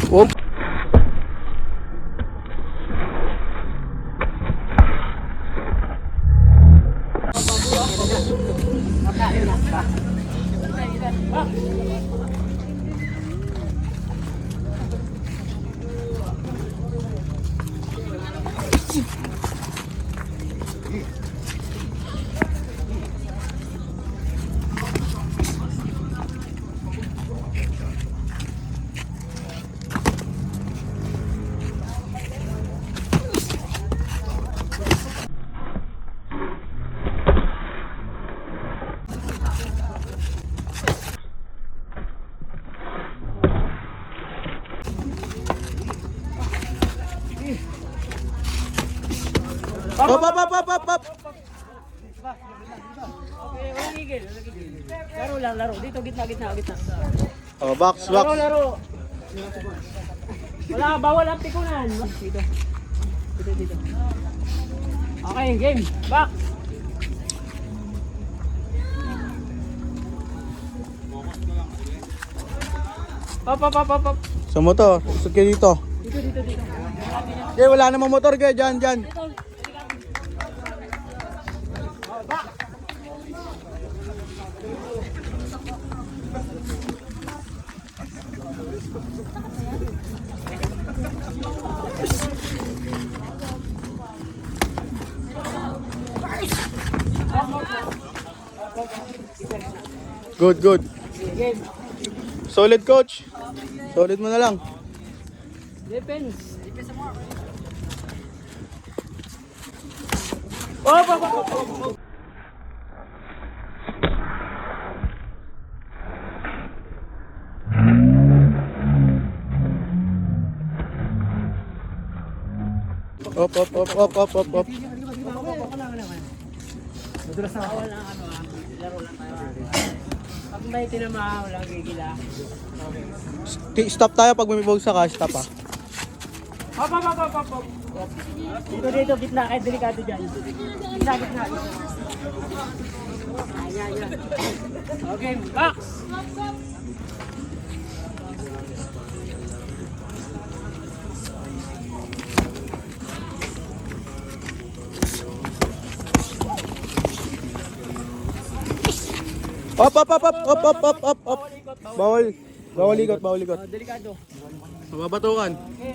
Whoop. Up, up, up, up, up, up. Okay, walang igil, walang igil. Laro lang, laro. Dito, gitna, gitna, gitna. Oh, box, Laro, box. laro. Wala, bawal ang tikunan. Dito. Dito, dito. Okay, game. Back. Up, up, up, up, up. Sa motor, usod kayo dito. Dito, dito, dito. Okay, wala namang motor kayo, dyan, dyan. Dito. Back. Good, good. Game. Solid, coach. Solid mo na lang. Defense. Up, up, up, up, up. Up, up, up, up, up, up, up. Madulas na ako. Wala ano laro lang tayo. Pag may tinama, walang gigila. Stop tayo pag may bugsa ka, stop ah. Hop, hop, hop, hop, hop. Dito, dito, gitna, kahit delikado dyan. Gitna, gitna. Ayan, ayan. Okay, box. Up, up, up, up, up, up, up, up, up. Bawal. Bawal ikot, bawal ikot. Delikado. Mababatukan. Okay.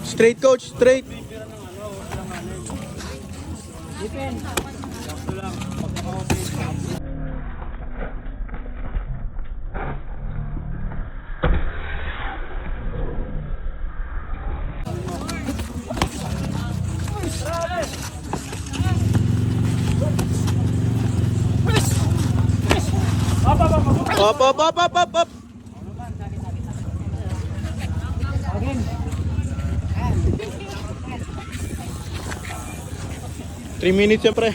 Straight, coach, straight. Defense. Up, up, up, up. Up, up, up, up, up, up. Again. 3 minutes siyempre.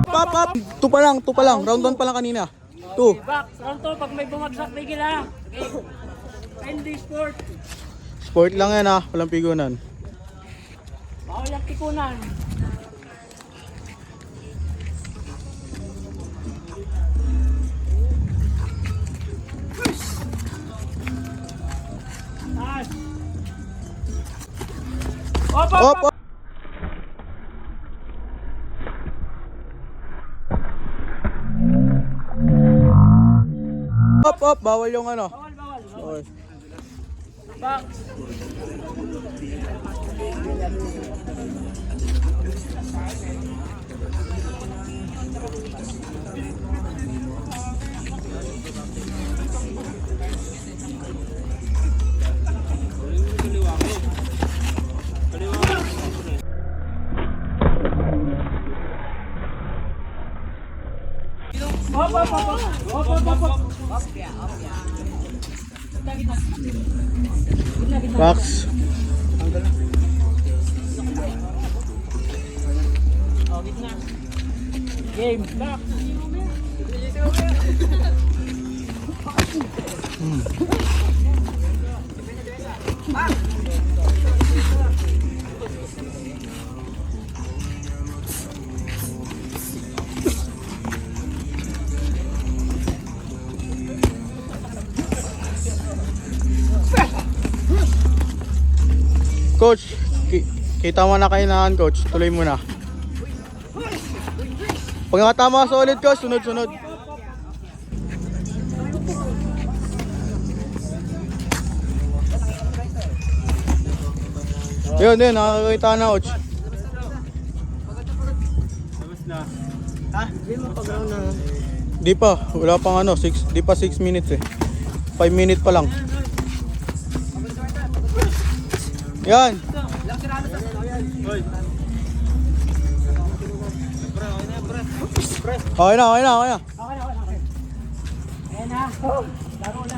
Up, up. 2 pa lang, 2 pa lang. Round 1 pa lang kanina. 2. Back. Round 2, pag may bumagsak, tigil ha. Okay. Hindi sport. Sport lang yan ah, walang pigunan. Bawal ang tikunan. Taas. Op, op, Up, op. up. Up, up. Bawal yung ano. Bawal, bawal, bawal. Okay. Back. Hop, hop, hop, hop. Hop, hop, hop, hop. Box. Oh, gitna. Game. Back. Coach, kita mo na kainahan, coach. Tuloy mo na. Pag nakatama ka sa ulit, coach, sunod-sunod. Yun, nakakita na, coach. Di pa, wala pang ano, di pa 6 minutes eh. 5 minutes pa lang. Yan. Okay na. Okay na. Ayan na. Laro na.